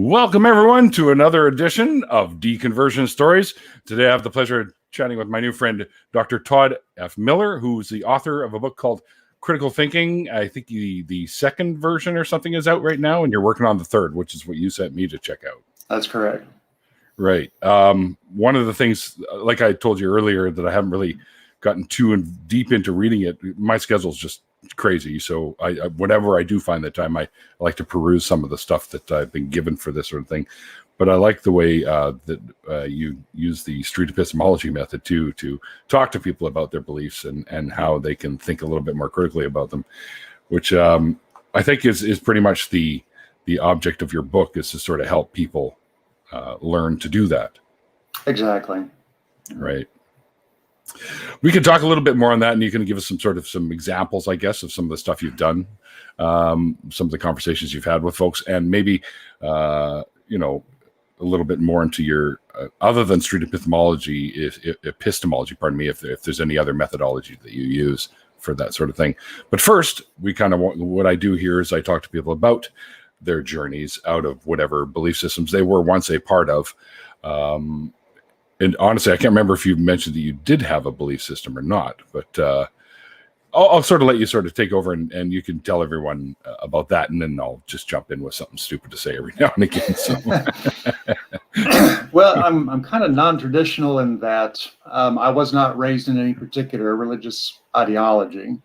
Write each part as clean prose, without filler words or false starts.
Welcome, everyone, to another edition of Deconversion Stories. Today, I have the pleasure of chatting with my new friend, Dr. Todd F. Miller, who's the author of a book called Critical Thinking. I think the second version or something is out right now, and you're working on the third, which is what you sent me to check out. That's correct. Right. One of the things, like I told you earlier, that I haven't really gotten too deep into reading it. My schedule's just crazy. So I whenever I do find the time, I like to peruse some of the stuff that I've been given for this sort of thing. But I like the way that you use the street epistemology method to talk to people about their beliefs and how they can think a little bit more critically about them, which I think is pretty much the object of your book, is to sort of help people learn to do that. Exactly. Right. We can talk a little bit more on that, and you can give us some examples, I guess, of some of the stuff you've done, some of the conversations you've had with folks, and maybe, a little bit more into your, other than street epistemology, if there's any other methodology that you use for that sort of thing. But first, what I do here is I talk to people about their journeys out of whatever belief systems they were once a part of. And honestly, I can't remember if you mentioned that you did have a belief system or not, but I'll sort of let you sort of take over and you can tell everyone about that, and then I'll just jump in with something stupid to say every now and again. So. Well, I'm kind of non-traditional in that I was not raised in any particular religious ideology.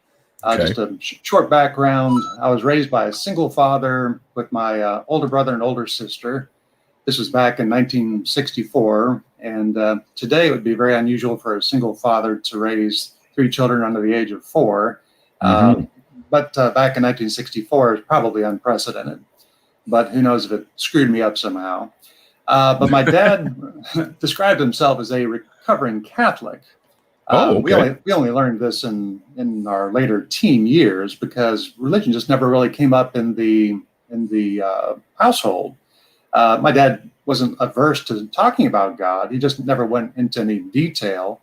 Okay. Just a short background. I was raised by a single father with my older brother and older sister. This was back in 1964, and today it would be very unusual for a single father to raise 3 children under the age of 4. But back in 1964, it's probably unprecedented. But who knows if it screwed me up somehow. But my dad described himself as a recovering Catholic. Okay. We only learned this in our later teen years, because religion just never really came up in the household. My dad wasn't averse to talking about God. He just never went into any detail.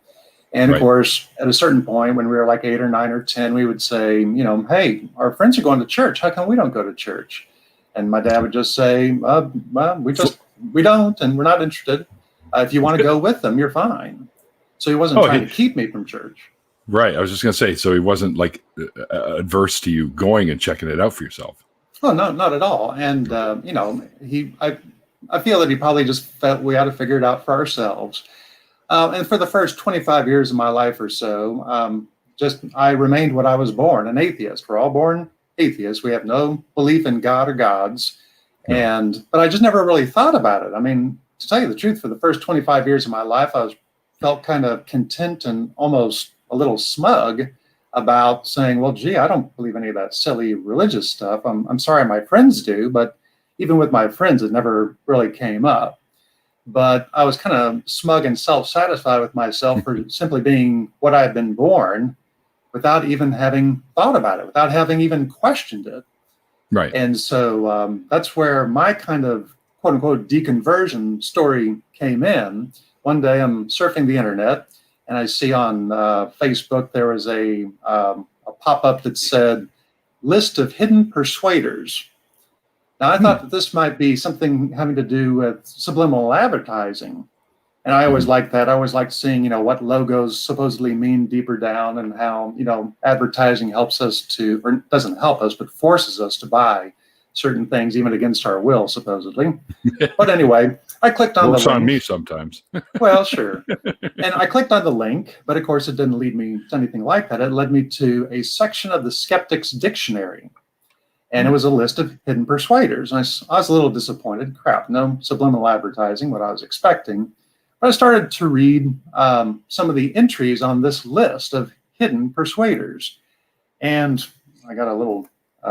And of course, at a certain point when we were like 8 or 9 or 10, we would say, hey, our friends are going to church. How come we don't go to church? And my dad would just say, well, we don't, and we're not interested. If you want to go with them, you're fine. So he wasn't trying to keep me from church. Right. I was just going to say, so he wasn't like adverse to you going and checking it out for yourself. Oh, no, not at all. And, I feel that he probably just felt we had to figure it out for ourselves. And for the first 25 years of my life or so, I remained what I was born, an atheist. We're all born atheists. We have no belief in God or gods. But I just never really thought about it. I mean, to tell you the truth, for the first 25 years of my life, I felt kind of content and almost a little smug about saying, well, gee, I don't believe any of that silly religious stuff. I'm sorry my friends do, but even with my friends, it never really came up. But I was kind of smug and self-satisfied with myself for simply being what I had been born, without even having thought about it, without having even questioned it. Right. And so that's where my kind of quote unquote deconversion story came in. One day I'm surfing the internet, and I see on Facebook there was a pop-up that said, list of hidden persuaders. Now, I thought that this might be something having to do with subliminal advertising. And I always liked that. I always liked seeing, what logos supposedly mean deeper down, and how, advertising helps us to, or doesn't help us, but forces us to buy certain things, even against our will, supposedly. But anyway, I clicked on the link. Works on me sometimes. Well, sure. And I clicked on the link, but of course it didn't lead me to anything like that. It led me to a section of the Skeptic's Dictionary. And it was a list of hidden persuaders. And I was a little disappointed. Crap, no subliminal advertising, what I was expecting. But I started to read some of the entries on this list of hidden persuaders. And I got a little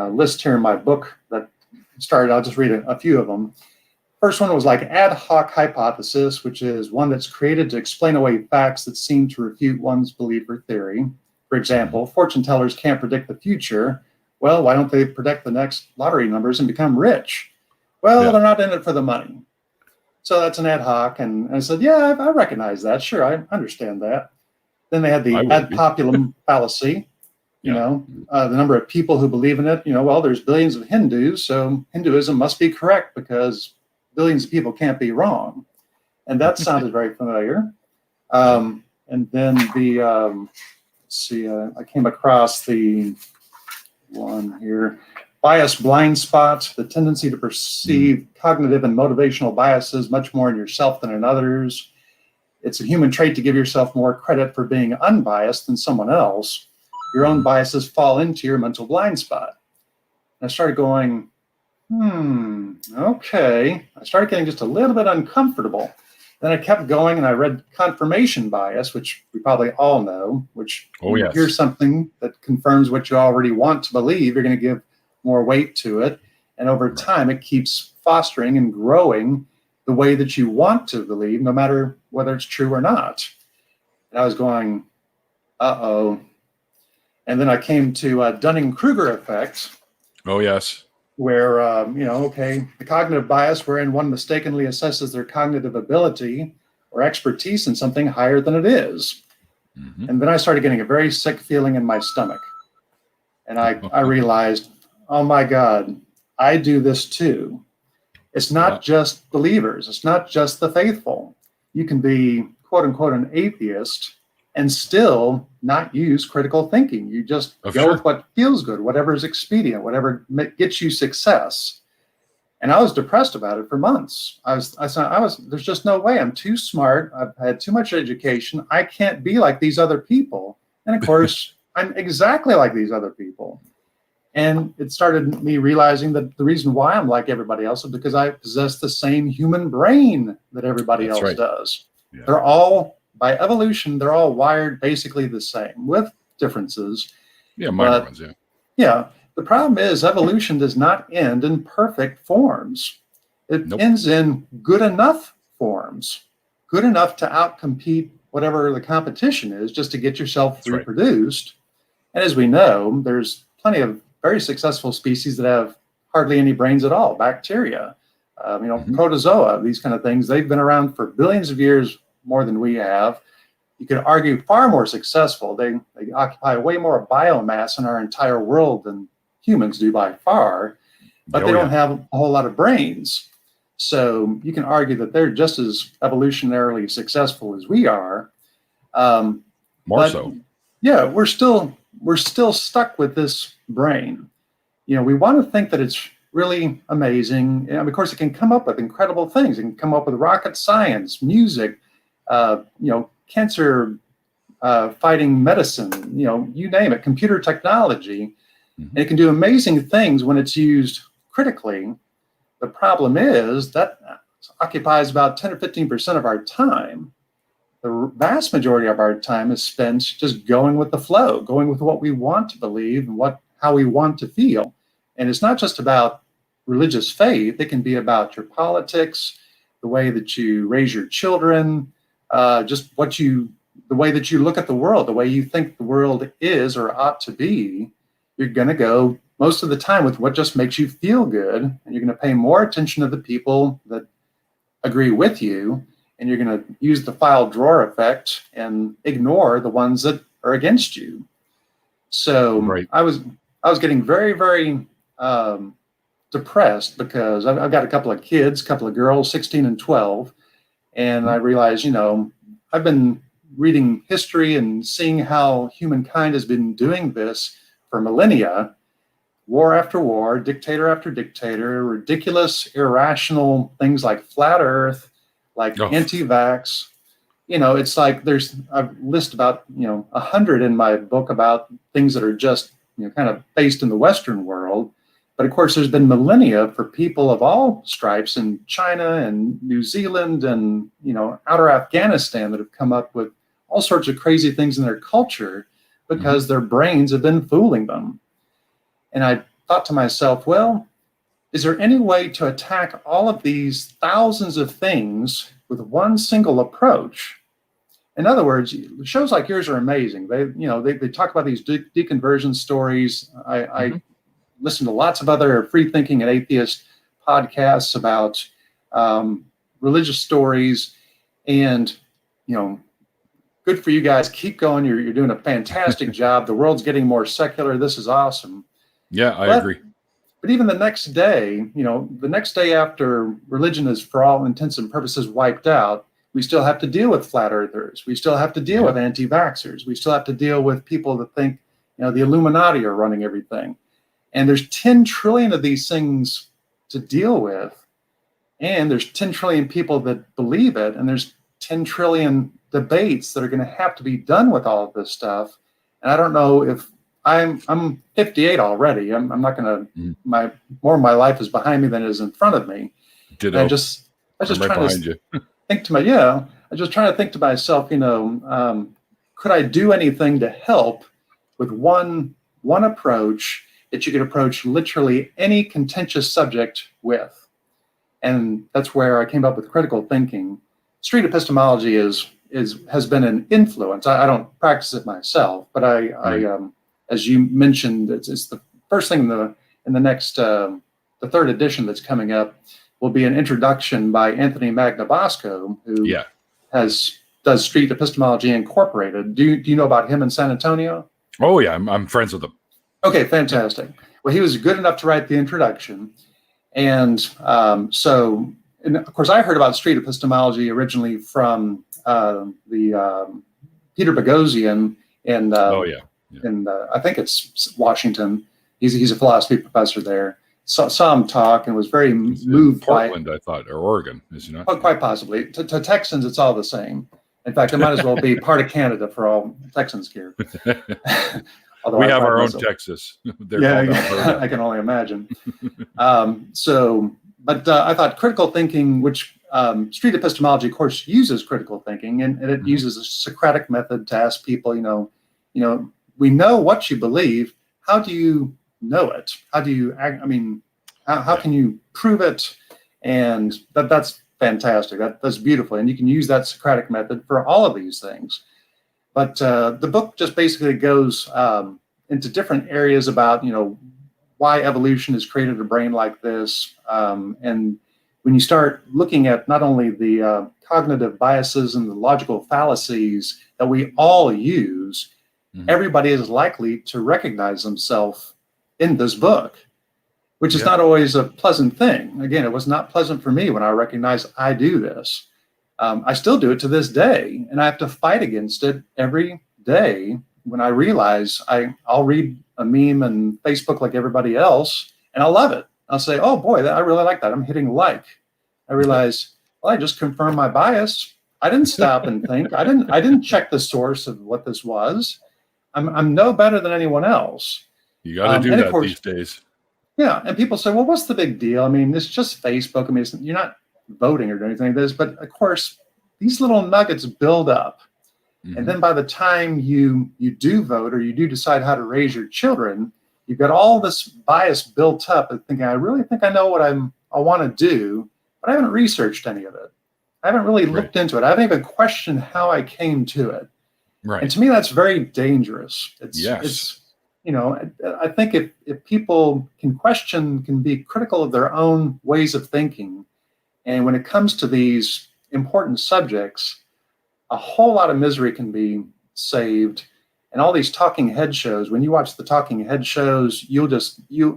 list here in my book that started. I'll just read a few of them. First one was like ad hoc hypothesis, which is one that's created to explain away facts that seem to refute one's belief or theory. For example, fortune tellers can't predict the future. Well, why don't they predict the next lottery numbers and become rich? Well, they're not in it for the money. So that's an ad hoc. And I said, yeah, I recognize that. Sure, I understand that. Then they had the ad populum fallacy. The number of people who believe in it. Well, there's billions of Hindus, so Hinduism must be correct because billions of people can't be wrong. And that sounded very familiar. And then I came across the one here, bias blind spot, the tendency to perceive cognitive and motivational biases much more in yourself than in others. It's a human trait to give yourself more credit for being unbiased than someone else. Your own biases fall into your mental blind spot. And I started going, okay. I started getting just a little bit uncomfortable. Then I kept going and I read confirmation bias, which we probably all know, which yes. Here's something that confirms what you already want to believe. You're going to give more weight to it. And over time, it keeps fostering and growing the way that you want to believe, no matter whether it's true or not. And I was going, uh-oh. And then I came to Dunning-Kruger effect. Oh, yes. Where, the cognitive bias wherein one mistakenly assesses their cognitive ability or expertise in something higher than it is. Mm-hmm. And then I started getting a very sick feeling in my stomach. And I realized, oh my God, I do this too. It's not just believers. It's not just the faithful. You can be, quote unquote, an atheist and still not use critical thinking. You just go with what feels good, whatever is expedient, whatever gets you success. And I was depressed about it for months. I was, there's just no way. I'm too smart. I've had too much education. I can't be like these other people. And of course, I'm exactly like these other people. And it started me realizing that the reason why I'm like everybody else is because I possess the same human brain that everybody else does. Yeah. They're all, by evolution, they're all wired basically the same with differences. Yeah, minor ones, yeah. Yeah. The problem is evolution does not end in perfect forms. It ends in good enough forms, good enough to outcompete whatever the competition is just to get yourself reproduced. And as we know, there's plenty of very successful species that have hardly any brains at all, bacteria, protozoa, these kind of things. They've been around for billions of years more than we have. You could argue far more successful. They occupy way more biomass in our entire world than humans do by far, but they don't have a whole lot of brains. So you can argue that they're just as evolutionarily successful as we are. More so. Yeah, we're still stuck with this brain. We want to think that it's really amazing. And of course, it can come up with incredible things. It can come up with rocket science, music, cancer fighting medicine, you name it, computer technology. And it can do amazing things when it's used critically. The problem is that occupies about 10 or 15% of our time. The vast majority of our time is spent just going with the flow, going with what we want to believe and how we want to feel. And it's not just about religious faith. It can be about your politics, the way that you raise your children, just the way that you look at the world, the way you think the world is or ought to be. You're going to go most of the time with what just makes you feel good. And you're going to pay more attention to the people that agree with you. And you're going to use the file drawer effect and ignore the ones that are against you. So I was getting very, very depressed because I've got a couple of kids, a couple of girls, 16 and 12. And I realized, I've been reading history and seeing how humankind has been doing this for millennia, war after war, dictator after dictator, ridiculous, irrational things like flat earth, like anti-vax. It's like I've listed about, 100 in my book about things that are just, kind of based in the Western world. But of course, there's been millennia for people of all stripes in China and New Zealand and, outer Afghanistan that have come up with all sorts of crazy things in their culture because their brains have been fooling them. And I thought to myself, well, is there any way to attack all of these thousands of things with one single approach? In other words, shows like yours are amazing. They talk about these deconversion stories. I listen to lots of other free thinking and atheist podcasts about religious stories, and good for you guys. Keep going. You're doing a fantastic job. The world's getting more secular. This is awesome. Yeah, I agree. But even the next day, the next day after religion is, for all intents and purposes, wiped out, we still have to deal with flat earthers. We still have to deal with anti-vaxxers. We still have to deal with people that think, the Illuminati are running everything. And there's 10 trillion of these things to deal with. And there's 10 trillion people that believe it. And there's 10 trillion debates that are going to have to be done with all of this stuff. And I don't know if I'm 58 already. I'm not going to, more of my life is behind me than it is in front of me. Ditto. I was just right trying to think to I was just trying to think to myself, could I do anything to help with one approach that you could approach literally any contentious subject with? And that's where I came up with critical thinking. Street epistemology has been an influence. I don't practice it myself, but I as you mentioned, it's the first thing in the next the third edition that's coming up will be an introduction by Anthony Magnabosco, who does Street Epistemology Incorporated. Do you know about him in San Antonio? Oh yeah, I'm friends with him. Okay, fantastic. Well, he was good enough to write the introduction, and so of course I heard about Street Epistemology originally from the Peter Boghossian in I think it's Washington. He's a philosophy professor there. Saw him talk and was very moved by Portland, I thought, or Oregon, is he not? Oh, quite possibly. To Texans, it's all the same. In fact, it might as well be part of Canada for all Texans care. We have our own Texas. I can only imagine. But I thought critical thinking, which street epistemology, of course, uses critical thinking, and it uses a Socratic method to ask people, we know what you believe. How do you know it? How do you act? I mean, how can you prove it? And that's fantastic. That's beautiful. And you can use that Socratic method for all of these things. But the book just basically goes into different areas about, why evolution has created a brain like this. And when you start looking at not only the cognitive biases and the logical fallacies that we all use, everybody is likely to recognize themselves in this book, which is not always a pleasant thing. Again, it was not pleasant for me when I recognized I do this. I still do it to this day, and I have to fight against it every day when I realize I'll read a meme on Facebook like everybody else, and I'll love it. I'll say, oh boy, I really like that. I'm hitting like. I realize, well, I just confirmed my bias. I didn't stop and think. I didn't check the source of what this was. I'm no better than anyone else. You got to do that these days. Yeah, and people say, well, what's the big deal? I mean, it's just Facebook. I mean, you're not voting or doing anything like this. But of course, these little nuggets build up. And then by the time you do vote or you do decide how to raise your children, you've got all this bias built up and thinking, I really think I know what I want to do, but I haven't researched any of it. I haven't really looked into it. I haven't even questioned how I came to it. Right. And to me, that's very dangerous. It's I think if people can be critical of their own ways of thinking, and when it comes to these important subjects, a whole lot of misery can be saved. And all these talking head shows, when you watch the talking head shows,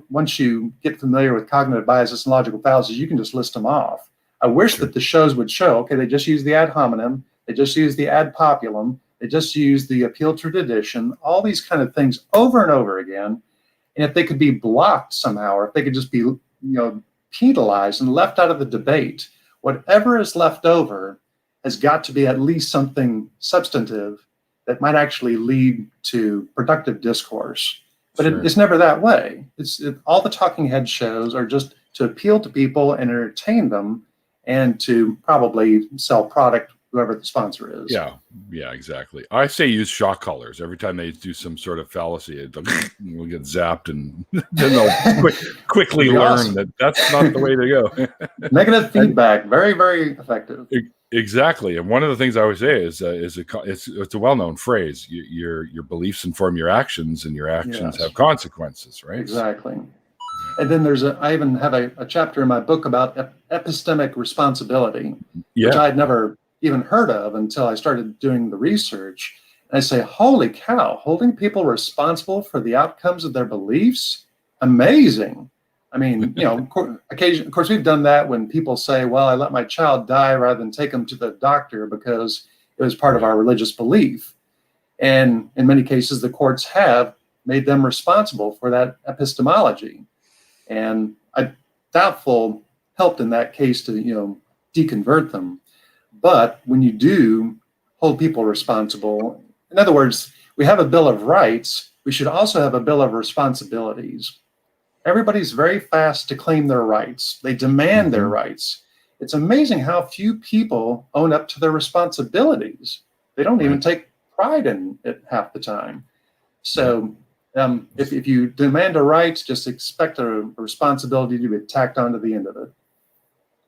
once you get familiar with cognitive biases and logical fallacies, you can just list them off. I wish that the shows would show, okay, they just use the ad hominem, they just use the ad populum, they just use the appeal to tradition, all these kind of things over and over again. And if they could be blocked somehow, or if they could just be, penalized and left out of the debate, whatever is left over has got to be at least something substantive that might actually lead to productive discourse. But it's never that way. All the talking head shows are just to appeal to people and entertain them and to probably sell product, whoever the sponsor is. Yeah, exactly. I say use shock collars every time they do some sort of fallacy. We'll get zapped, and then they'll quickly learn that that's not the way to go. Negative feedback, very, very effective. Exactly. And one of the things I always say is it's a well-known phrase. Your beliefs inform your actions, and your actions have consequences, right? Exactly. And then I even have a chapter in my book about epistemic responsibility, which I'd never even heard of until I started doing the research. And I say, holy cow, holding people responsible for the outcomes of their beliefs? Amazing. I mean, of course, we've done that when people say, well, I let my child die rather than take them to the doctor because it was part of our religious belief. And in many cases, the courts have made them responsible for that epistemology. And I doubtful helped in that case to, deconvert them. But when you do hold people responsible, in other words, we have a Bill of Rights, we should also have a Bill of Responsibilities. Everybody's very fast to claim their rights. They demand their rights. It's amazing how few people own up to their responsibilities. They don't even take pride in it half the time. So if you demand a right, just expect a responsibility to be tacked onto the end of it.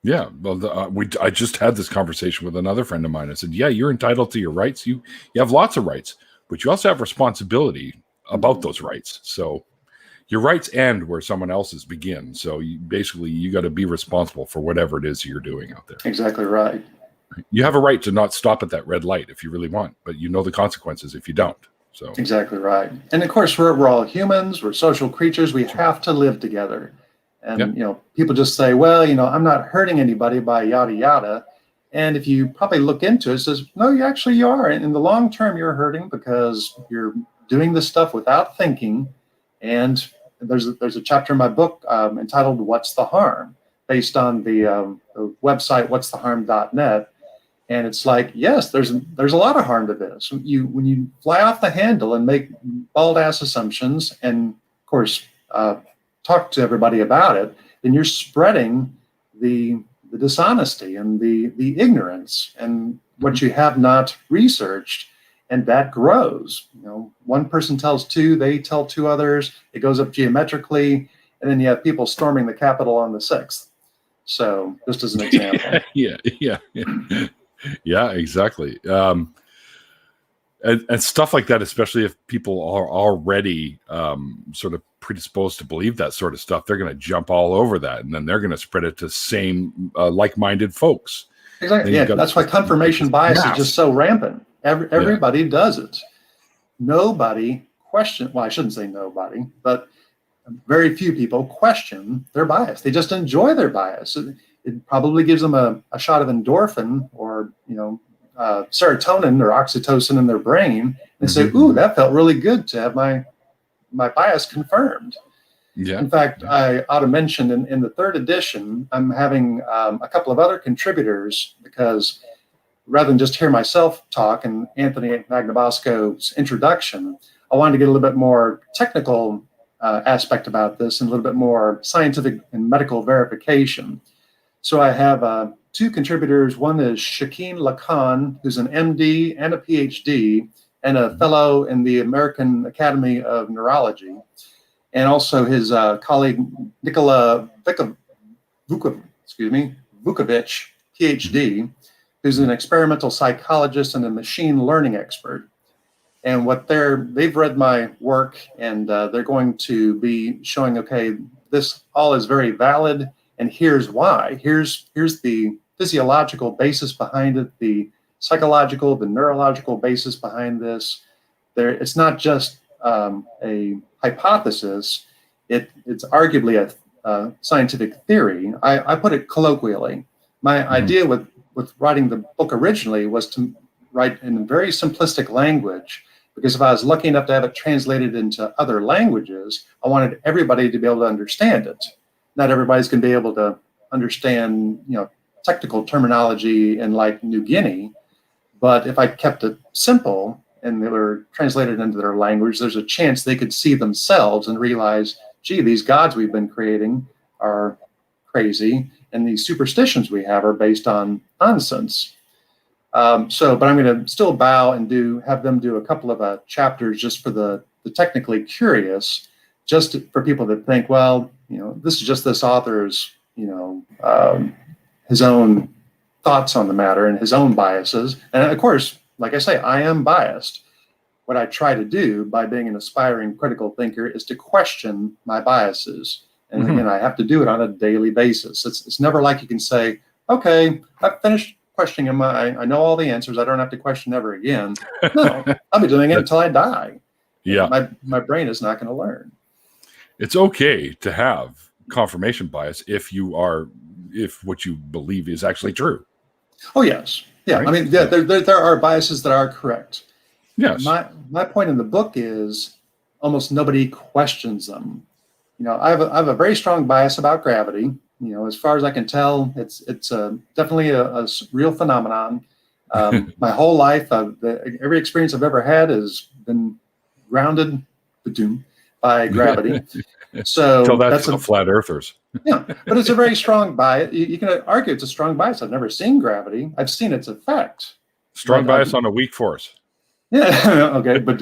Yeah, well, I just had this conversation with another friend of mine. I said, yeah, you're entitled to your rights. You have lots of rights, but you also have responsibility about those rights. So your rights end where someone else's begin. So you got to be responsible for whatever it is you're doing out there. Exactly right. You have a right to not stop at that red light if you really want, but you know the consequences if you don't. So exactly right. And of course, we're all humans. We're social creatures. We have to live together. And people just say, well, I'm not hurting anybody by yada yada. And if you probably look into it, it says, no, you are. And in the long term, you're hurting because you're doing this stuff without thinking. And there's a chapter in my book entitled "What's the Harm?" based on the website what'stheharm.net. And it's like, yes, there's a lot of harm to this. When you fly off the handle and make bald ass assumptions, and of course talk to everybody about it, then you're spreading the dishonesty and the ignorance and what you have not researched, and that grows. One person tells two, they tell two others, it goes up geometrically, and then you have people storming the Capitol on the 6th. So just as an example. Yeah, exactly. And stuff like that, especially if people are already sort of predisposed to believe that sort of stuff, they're going to jump all over that, and then they're going to spread it to same like-minded folks. Exactly. Yeah, that's why confirmation bias is just so rampant. Everybody does it. Nobody well, I shouldn't say nobody, but very few people question their bias. They just enjoy their bias. It probably gives them a shot of endorphin or serotonin or oxytocin in their brain, and say, "Ooh, that felt really good to have my bias confirmed." Yeah. In fact, I ought to mention in the 3rd edition, I'm having a couple of other contributors, because rather than just hear myself talk and Anthony Magnabosco's introduction, I wanted to get a little bit more technical aspect about this and a little bit more scientific and medical verification. So I have 2 contributors. One is Shakeen Lacan, who's an MD and a PhD and a fellow in the American Academy of Neurology, and also his colleague Nikola Vukovic, PhD, who's an experimental psychologist and a machine learning expert. And what they've read my work, and they're going to be showing, okay, this all is very valid, and here's why. Here's the physiological basis behind it, the psychological, the neurological basis behind this. It's not just a hypothesis. It's arguably a scientific theory. I put it colloquially. My idea with writing the book originally was to write in very simplistic language, because if I was lucky enough to have it translated into other languages, I wanted everybody to be able to understand it. Not everybody's going to be able to understand, technical terminology in like New Guinea, but if I kept it simple and they were translated into their language, there's a chance they could see themselves and realize, gee, these gods we've been creating are crazy, and these superstitions we have are based on nonsense. But I'm going to still bow and have them do a couple of chapters just for the technically curious, just for people that think, well, this is just this author's, his own thoughts on the matter and his own biases. And of course, like I say, I am biased. What I try to do by being an aspiring critical thinker is to question my biases. And again, I have to do it on a daily basis. It's never like you can say, okay, I've finished questioning them. I know all the answers. I don't have to question ever again. No, I'll be doing it until I die. Yeah. My brain is not going to learn. It's okay to have confirmation bias if what you believe is actually true. Oh, yes. Yeah. Right? I mean, yeah, there are biases that are correct. Yes. My point in the book is almost nobody questions them. I have a very strong bias about gravity. As far as I can tell, it's definitely a real phenomenon. My whole life, every experience I've ever had has been grounded by gravity. So Till that's that's the flat earthers. yeah, but it's a very strong bias. You can argue it's a strong bias. I've never seen gravity. I've seen its effect. Strong bias on a weak force. Yeah. Okay. But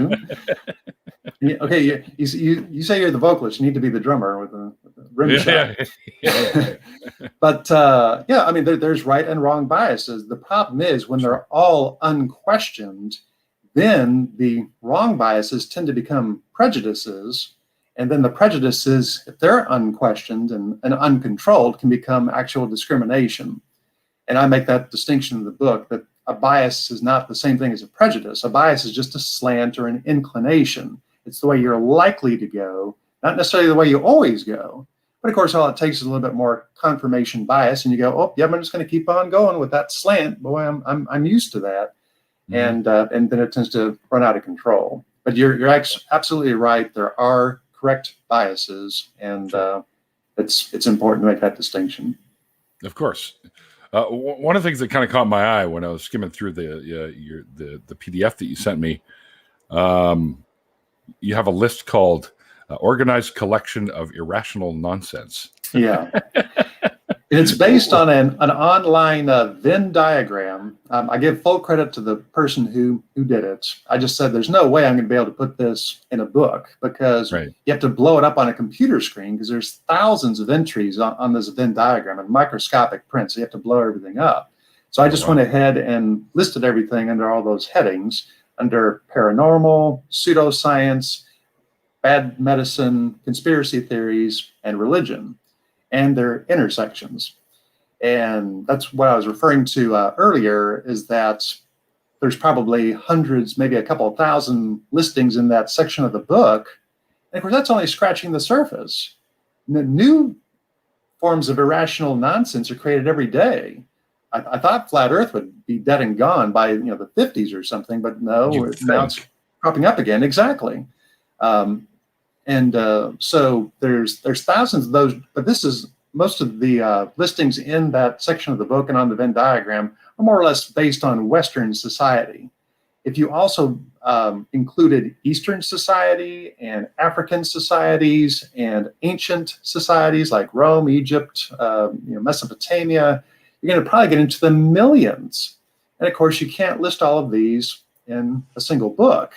okay. You say you're the vocalist. You need to be the drummer with the rim shot. Yeah. But yeah, I mean, there's right and wrong biases. The problem is when they're all unquestioned, then the wrong biases tend to become prejudices. And then the prejudices, if they're unquestioned and uncontrolled, can become actual discrimination. And I make that distinction in the book, that a bias is not the same thing as a prejudice. A bias is just a slant or an inclination. It's the way you're likely to go, not necessarily the way you always go. But of course, all it takes is a little bit more confirmation bias, and you go, "Oh, yeah, I'm just going to keep on going with that slant. Boy, I'm used to that," and then it tends to run out of control. But you're absolutely right. There are correct biases, and it's important to make that distinction. Of course. One of the things that kind of caught my eye when I was skimming through the PDF that you sent me, you have a list called "Organized Collection of Irrational Nonsense." Yeah, it's based on an online Venn diagram. I give full credit to the person who did it. I just said there's no way I'm going to be able to put this in a book, because you have to blow it up on a computer screen, because there's thousands of entries on this Venn diagram and microscopic print, so you have to blow everything up. So I just went ahead and listed everything under all those headings, under paranormal, pseudoscience, bad medicine, conspiracy theories, and religion, and their intersections. And that's what I was referring to earlier, is that there's probably hundreds, maybe a couple of thousand listings in that section of the book. And of course, that's only scratching the surface. New forms of irrational nonsense are created every day. I thought flat Earth would be dead and gone by the 50s or something, but no, now it's cropping up again. Exactly. So there's thousands of those, but this is most of the listings in that section of the book and on the Venn diagram are more or less based on Western society. If you also included Eastern society and African societies and ancient societies like Rome, Egypt, Mesopotamia, you're going to probably get into the millions. And of course, you can't list all of these in a single book.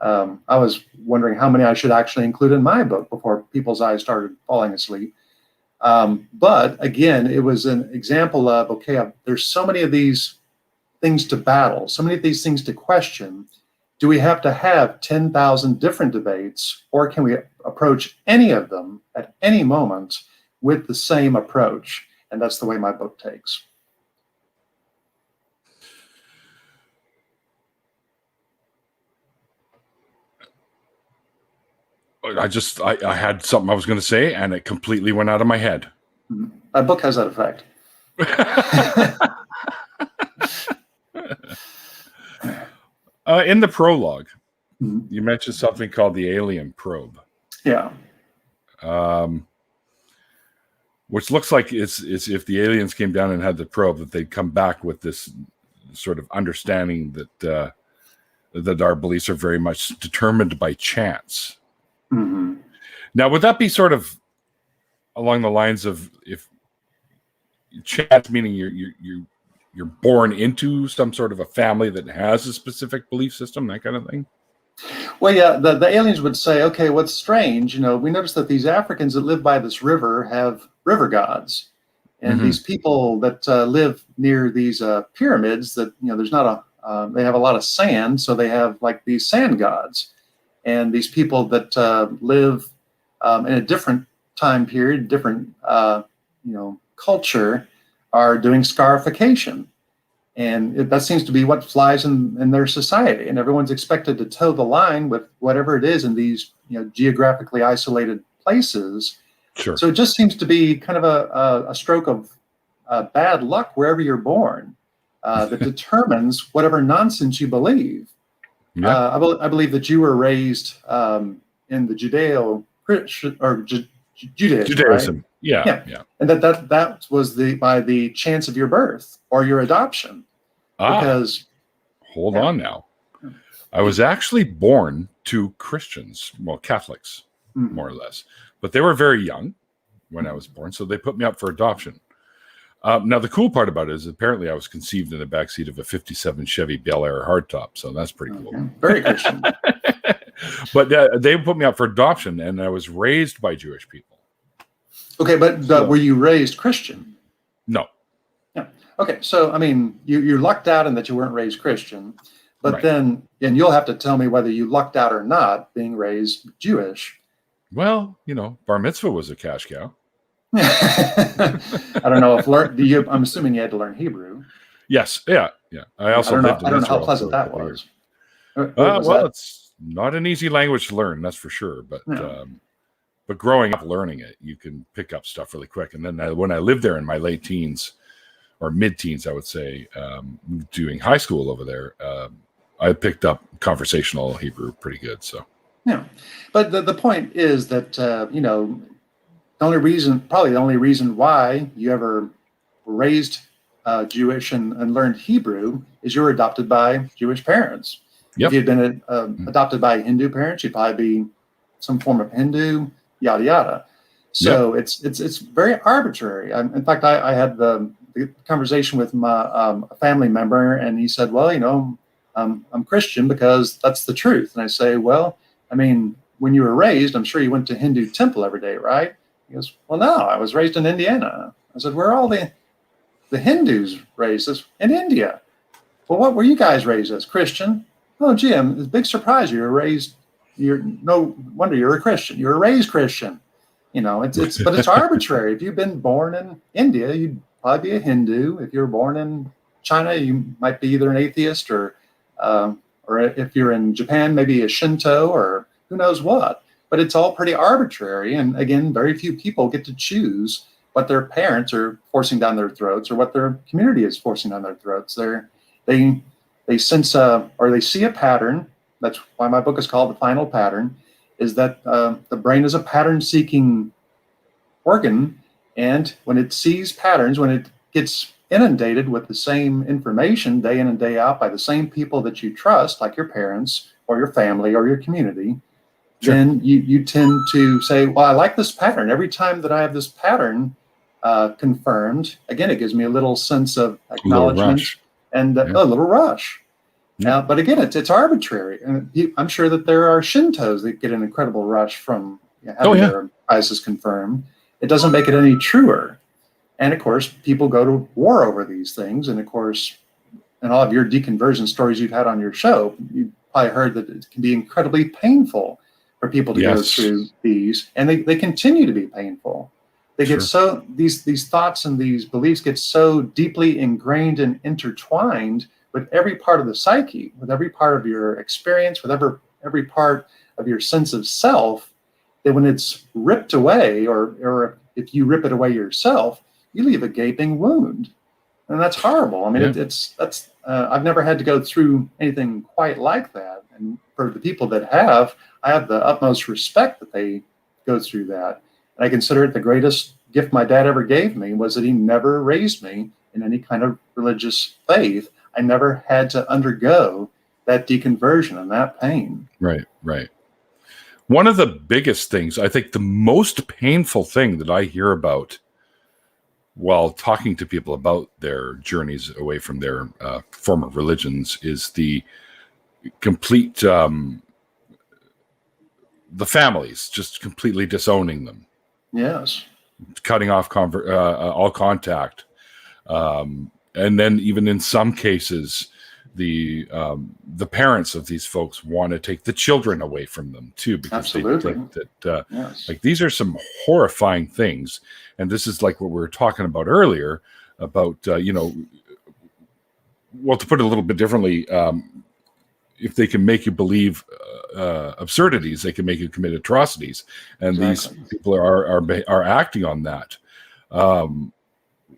I was wondering how many I should actually include in my book before people's eyes started falling asleep. But again, it was an example of, okay, there's so many of these things to battle, so many of these things to question. Do we have to have 10,000 different debates, or can we approach any of them at any moment with the same approach? And that's the way my book takes. I had something I was going to say, and it completely went out of my head. My book has that effect. In the prologue, you mentioned something called the alien probe. Yeah. Which looks like it's if the aliens came down and had the probe, that they'd come back with this sort of understanding that that our beliefs are very much determined by chance. Mm-hmm. Now, would that be sort of along the lines of, if chance meaning you're born into some sort of a family that has a specific belief system, that kind of thing? Well, yeah, the aliens would say, okay, what's strange, we noticed that these Africans that live by this river have river gods. And these people that live near these pyramids that, there's not they have a lot of sand, so they have like these sand gods. And these people that live in a different time period, different, culture, are doing scarification. And that seems to be what flies in their society. And everyone's expected to toe the line with whatever it is in these, geographically isolated places. Sure. So it just seems to be kind of a stroke of bad luck wherever you're born that determines whatever nonsense you believe. Yeah. I believe that you were raised in the Judaism, right? Judaism. Yeah. Yeah, Yeah. and that was by the chance of your birth or your adoption, because Hold on now. I was actually born to Christians, well, Catholics, more or less, but they were very young when I was born, so they put me up for adoption. Now, the cool part about it is apparently I was conceived in the backseat of a 57 Chevy Bel Air hardtop, so that's pretty cool. Very Christian. But they put me up for adoption, and I was raised by Jewish people. Okay, but were you raised Christian? No. Yeah. Okay, so I mean, you lucked out in that you weren't raised Christian, but Right. then, and you'll have to tell me whether you lucked out or not being raised Jewish. Well, bar mitzvah was a cash cow. I don't know if I'm assuming you had to learn Hebrew. Yes. Yeah. Yeah. I also lived in I don't know how Israel pleasant for a that couple was. years. Was Well, that? it's not an easy language to learn, that's for sure. But No. but growing up learning it, you can pick up stuff really quick. And then when I lived there in my late teens or mid-teens, I would say, doing high school over there, I picked up conversational Hebrew pretty good. So Yeah, but the point is that probably the only reason why you ever raised Jewish and learned Hebrew is you were adopted by Jewish parents. Yep. If you'd been adopted by Hindu parents, you'd probably be some form of Hindu, yada yada. So it's very arbitrary. In fact, I had the conversation with my a family member, and he said, "Well, I'm Christian because that's the truth." And I say, "Well, I mean, when you were raised, I'm sure you went to Hindu temple every day, right?" He goes, "Well, no, I was raised in Indiana." I said, "Where are all the Hindus raised in India?" "Well, what were you guys raised as? Christian?" "Oh, Jim, it's a big surprise. No wonder you're a Christian. You were raised Christian." But it's arbitrary. If you've been born in India, you'd probably be a Hindu. If you're born in China, you might be either an atheist or if you're in Japan, maybe a Shinto or who knows what. But it's all pretty arbitrary. And again, very few people get to choose what their parents are forcing down their throats or what their community is forcing down their throats. They sense or they see a pattern. That's why my book is called The Final Pattern, is that the brain is a pattern-seeking organ. And when it sees patterns, when it gets inundated with the same information day in and day out by the same people that you trust, like your parents or your family or your community, Sure. then you tend to say, well, I like this pattern. Every time that I have this pattern confirmed, again, it gives me a little sense of acknowledgement and a little rush. Yeah. But again, it's arbitrary. And I'm sure that there are Shintos that get an incredible rush from having their biases confirmed. It doesn't make it any truer. And of course, people go to war over these things. And of course, in all of your deconversion stories you've had on your show, you probably heard that it can be incredibly painful for people to go through these. And they continue to be painful. They get so, these thoughts and these beliefs get so deeply ingrained and intertwined with every part of the psyche, with every part of your experience, with every part of your sense of self, that when it's ripped away, or if you rip it away yourself, you leave a gaping wound, and that's horrible. I mean, I've never had to go through anything quite like that, and for the people that have, I have the utmost respect that they go through that, and I consider it the greatest gift my dad ever gave me was that he never raised me in any kind of religious faith. I never had to undergo that deconversion and that pain. Right. One of the biggest things, I think the most painful thing that I hear about while talking to people about their journeys away from their former religions is the complete, the families just completely disowning them. Yes. Cutting off all contact. And then even in some cases, the parents of these folks want to take the children away from them too, because they think that like these are some horrifying things. And this is like what we were talking about earlier about, well, to put it a little bit differently, if they can make you believe absurdities, they can make you commit atrocities, and Exactly. these people are acting on that,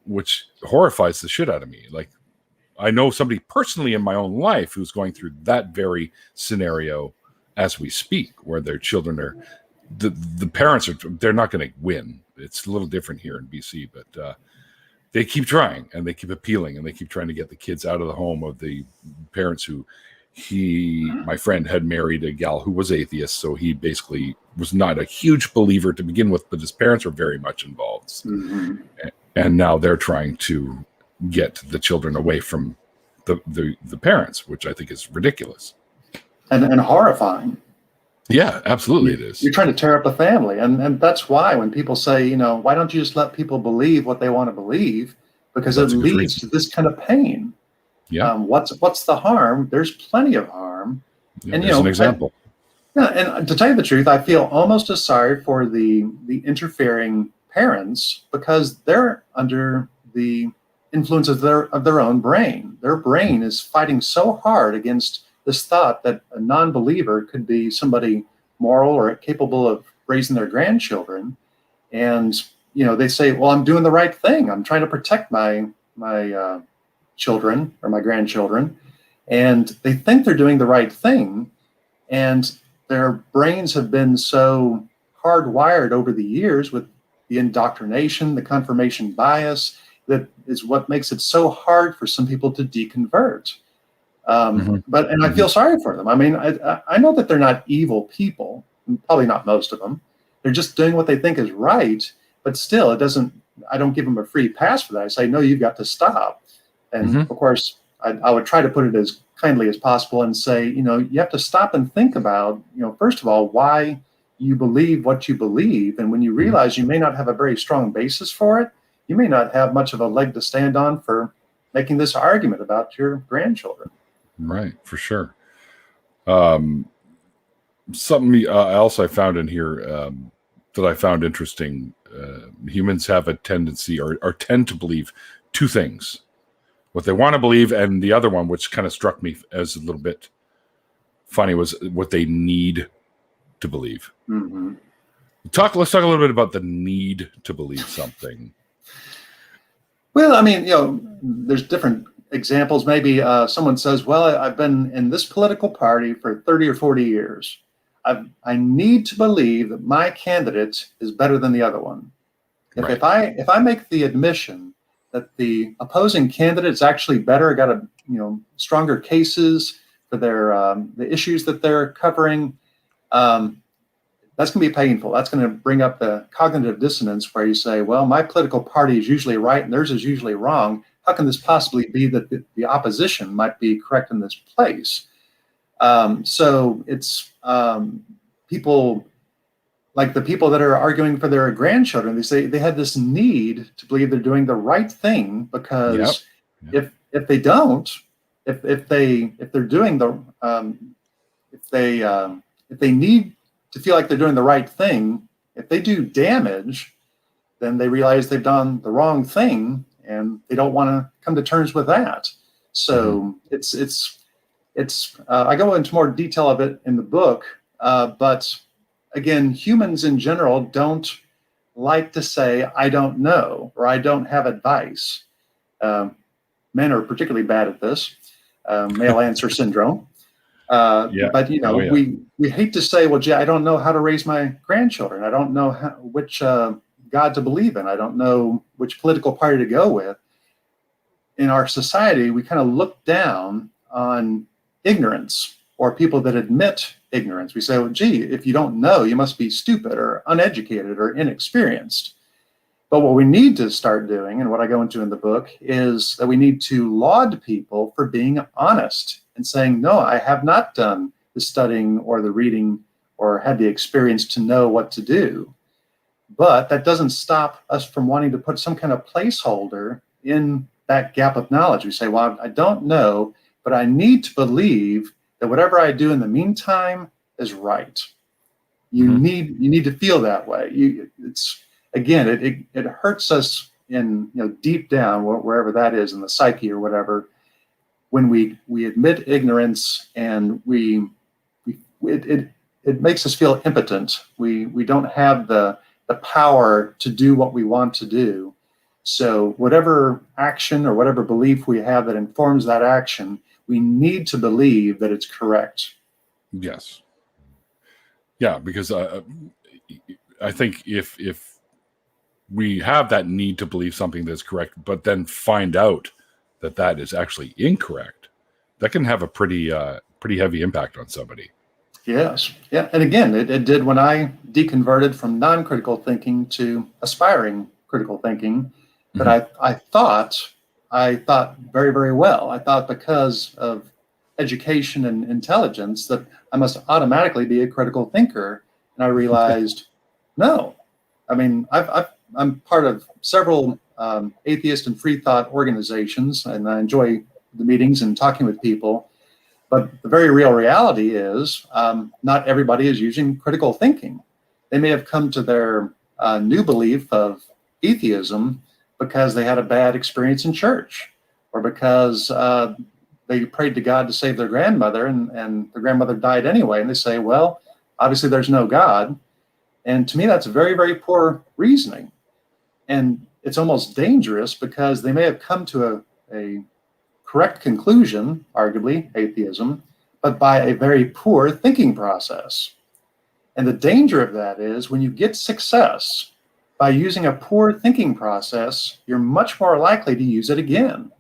which horrifies the shit out of me. Like, I know somebody personally in my own life who's going through that very scenario as we speak, where their children are, the parents are, they're not going to win. It's a little different here in BC, but they keep trying, and they keep appealing, and they keep trying to get the kids out of the home of the parents who my friend had married a gal who was atheist, so he basically was not a huge believer to begin with, but his parents were very much involved. Mm-hmm. And now they're trying to get the children away from the parents, which I think is ridiculous. And horrifying. Yeah, absolutely it is. You're trying to tear up a family. And that's why when people say, why don't you just let people believe what they want to believe? Because it leads to this kind of pain. Yeah. What's the harm? There's plenty of harm. Yeah, and there's an example. And to tell you the truth, I feel almost as sorry for the interfering parents, because they're under the influence of their own brain. Their brain is fighting so hard against this thought that a non-believer could be somebody moral or capable of raising their grandchildren. And they say, well, I'm doing the right thing. I'm trying to protect my children or my grandchildren, and they think they're doing the right thing, and their brains have been so hardwired over the years with the indoctrination, the confirmation bias, that is what makes it so hard for some people to deconvert. But I feel sorry for them. I mean, I know that they're not evil people, probably not most of them. They're just doing what they think is right, but still, I don't give them a free pass for that. I say, no, you've got to stop. And of course, I would try to put it as kindly as possible and say, you have to stop and think about, first of all, why you believe what you believe. And when you realize you may not have a very strong basis for it, you may not have much of a leg to stand on for making this argument about your grandchildren. Right, for sure. Something else I found in here that I found interesting. Humans have a tendency or tend to believe two things: what they want to believe, and the other one, which kind of struck me as a little bit funny, was what they need to believe. Mm-hmm. Let's talk a little bit about the need to believe something. Well, I mean, there's different examples. Maybe someone says, well, I've been in this political party for 30 or 40 years. I need to believe that my candidate is better than the other one. If I make the admission that the opposing candidate is actually better, got stronger cases for their the issues that they're covering, that's going to be painful. That's going to bring up the cognitive dissonance where you say, well, my political party is usually right and theirs is usually wrong. How can this possibly be that the opposition might be correct in this place? So it's people like the people that are arguing for their grandchildren. They say they had this need to believe they're doing the right thing because if they don't, if they're doing if they need to feel like they're doing the right thing, if they do damage, then they realize they've done the wrong thing, and they don't want to come to terms with that. So it's I go into more detail of it in the book, but again, humans in general don't like to say, I don't know, or I don't have advice. Men are particularly bad at this, male answer syndrome. But we hate to say, well, gee, I don't know how to raise my grandchildren. I don't know which God to believe in. I don't know which political party to go with. In our society, we kind of look down on ignorance or people that admit ignorance. We say, well, gee, if you don't know, you must be stupid or uneducated or inexperienced. But what we need to start doing, and what I go into in the book, is that we need to laud people for being honest and saying, no, I have not done the studying or the reading or had the experience to know what to do. But that doesn't stop us from wanting to put some kind of placeholder in that gap of knowledge. We say, well, I don't know, but I need to believe that whatever I do in the meantime is right. You need to feel that way. It hurts us in deep down, wherever that is in the psyche or whatever, when we admit ignorance and it makes us feel impotent. We don't have the power to do what we want to do. So whatever action or whatever belief we have that informs that action, we need to believe that it's correct. Yes. Yeah, because I think if we have that need to believe something that's correct, but then find out that that is actually incorrect, that can have a pretty heavy impact on somebody. Yes. Yeah. And again, it did when I deconverted from non-critical thinking to aspiring critical thinking. But I thought very, very well. I thought because of education and intelligence that I must automatically be a critical thinker. And I realized, no. I mean, I'm part of several atheist and free thought organizations, and I enjoy the meetings and talking with people. But the very real reality is not everybody is using critical thinking. They may have come to their new belief of atheism because they had a bad experience in church, or because they prayed to God to save their grandmother and their grandmother died anyway. And they say, well, obviously there's no God. And to me, that's very, very poor reasoning. And it's almost dangerous because they may have come to a correct conclusion, arguably atheism, but by a very poor thinking process. And the danger of that is when you get success by using a poor thinking process, you're much more likely to use it again.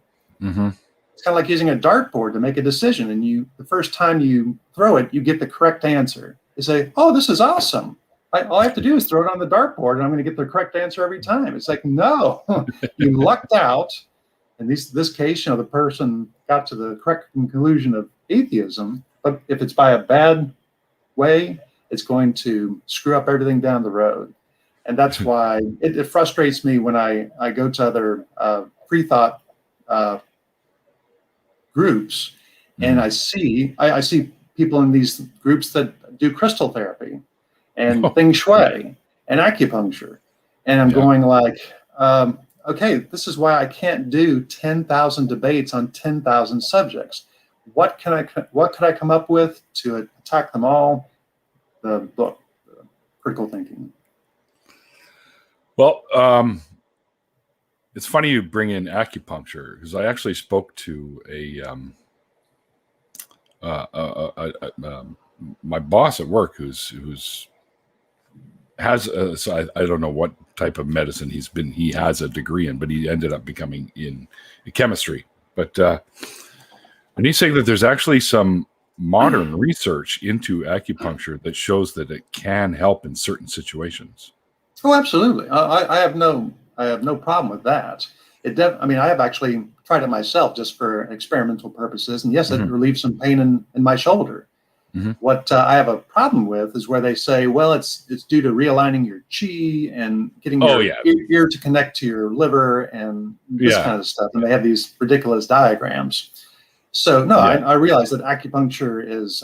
Mm-hmm. It's kind of like using a dartboard to make a decision, and the first time you throw it, you get the correct answer. You say, oh, this is awesome. All I have to do is throw it on the dartboard and I'm going to get the correct answer every time. It's like, no, you lucked out. In this case, the person got to the correct conclusion of atheism, but if it's by a bad way, it's going to screw up everything down the road. And that's why it frustrates me when I go to other free thought groups, and I see people in these groups that do crystal therapy and feng shui and acupuncture. And I'm going like, okay, this is why I can't do 10,000 debates on 10,000 subjects. What could I come up with to attack them all? The book, Critical Thinking. Well, it's funny you bring in acupuncture, because I actually spoke to my boss at work who's has so I don't know what type of medicine he has a degree in, but he ended up becoming in chemistry. But and he's saying that there's actually some modern research into acupuncture that shows that it can help in certain situations. Oh, absolutely. I have no problem with that. I have actually tried it myself just for experimental purposes, and yes, it relieves some pain in my shoulder. What I have a problem with is where they say, well, it's due to realigning your chi and getting your ear to connect to your liver and this kind of stuff. And they have these ridiculous diagrams. So no, I realize that acupuncture is,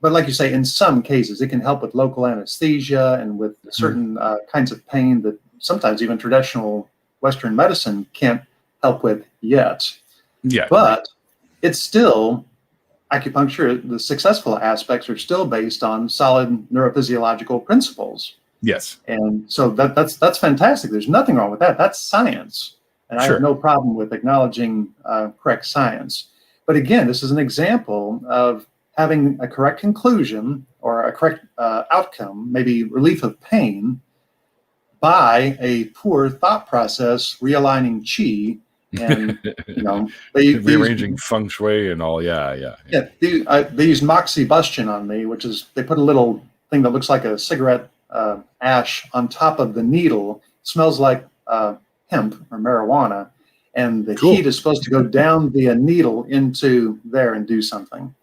but like you say, in some cases, it can help with local anesthesia and with certain kinds of pain that sometimes even traditional Western medicine can't help with yet. Yeah. But it's still, acupuncture, the successful aspects are still based on solid neurophysiological principles. Yes. And so that's fantastic. There's nothing wrong with that. That's science. And I have no problem with acknowledging correct science. But again, this is an example of having a correct conclusion or a correct outcome, maybe relief of pain, by a poor thought process, realigning chi, and they rearranging feng shui and all. They use moxibustion on me, which is they put a little thing that looks like a cigarette ash on top of the needle. It smells like hemp or marijuana, and the heat is supposed to go down the needle into there and do something.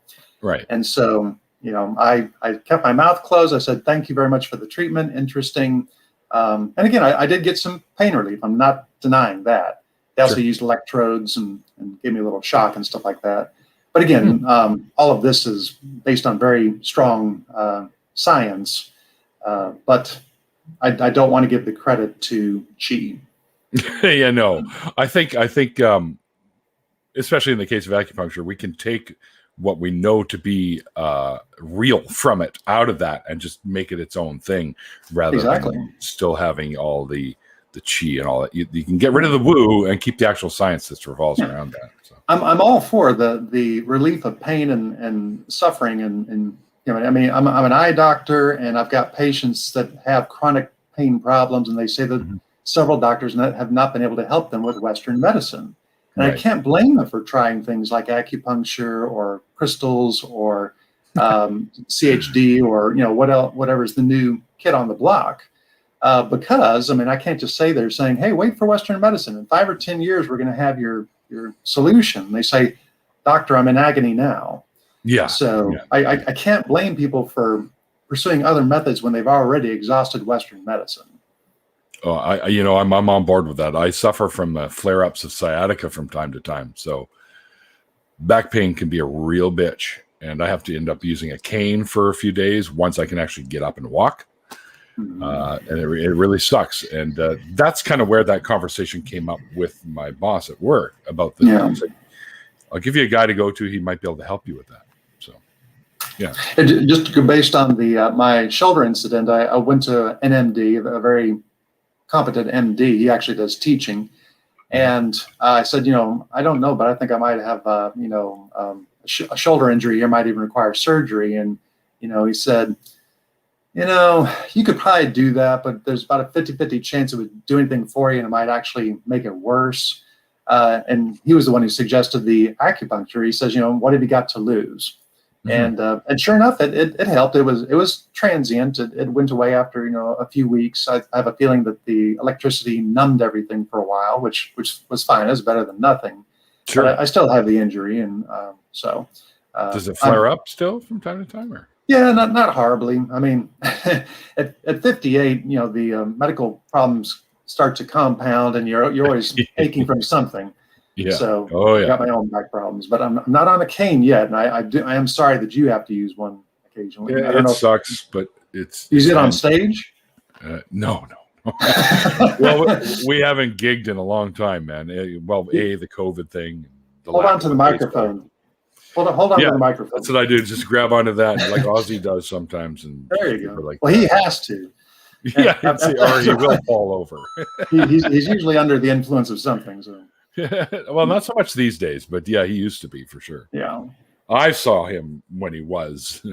Right. And so I kept my mouth closed. I said, thank you very much for the treatment. Interesting. And again, I did get some pain relief. I'm not denying that. They also used electrodes and gave me a little shock and stuff like that. But again, all of this is based on very strong science. But I don't want to give the credit to chi. I think especially in the case of acupuncture, we can take what we know to be real from it out of that and just make it its own thing, rather than still having all the chi and all that. You can get rid of the woo and keep the actual science that revolves around that. So. I'm all for the relief of pain and suffering, and I mean, I'm an eye doctor, and I've got patients that have chronic pain problems, and they say that several doctors have not been able to help them with Western medicine. And I can't blame them for trying things like acupuncture or crystals or CHD or whatever's the new kid on the block. Because I mean, I can't just say they're saying, "Hey, wait for Western medicine. In 5 or 10 years, we're going to have your solution." They say, "Doctor, I'm in agony now." Yeah. So I can't blame people for pursuing other methods when they've already exhausted Western medicine. Oh, I'm on board with that. I suffer from flare-ups of sciatica from time to time, so back pain can be a real bitch, and I have to end up using a cane for a few days once I can actually get up and walk. And it really sucks. And that's kind of where that conversation came up with my boss at work about the. Yeah. I'll give you a guy to go to. He might be able to help you with that. So, yeah. And just based on the my shoulder incident, I went to an MD, a very competent MD. He actually does teaching, and I said, I don't know, but I think I might have, a shoulder injury here, might even require surgery. And he said, you could probably do that, but there's about a 50-50 chance it would do anything for you, and it might actually make it worse. And he was the one who suggested the acupuncture. He says, what have you got to lose? And sure enough, it helped. It was transient. It went away after a few weeks. I have a feeling that the electricity numbed everything for a while, which was fine. It was better than nothing. Sure. But I still have the injury, and so. Does it flare up still from time to time, or? Yeah, not horribly. I mean, at 58, the medical problems start to compound, and you're always aching from something. Yeah. So I got my own back problems, but I'm not on a cane yet, and I am sorry that you have to use one occasionally. Yeah, I don't know sucks, but it's. Use it on stage? No. Well, we haven't gigged in a long time, man. Well, the COVID thing. Hold on to the microphone. Hold on to the microphone. That's what I do. Just grab onto that, like Ozzy does sometimes. And there you go. Well, he has to. Yeah, or he will fall over. he's usually under the influence of something. So. Well, not so much these days, but yeah, he used to be for sure. Yeah. I saw him when he was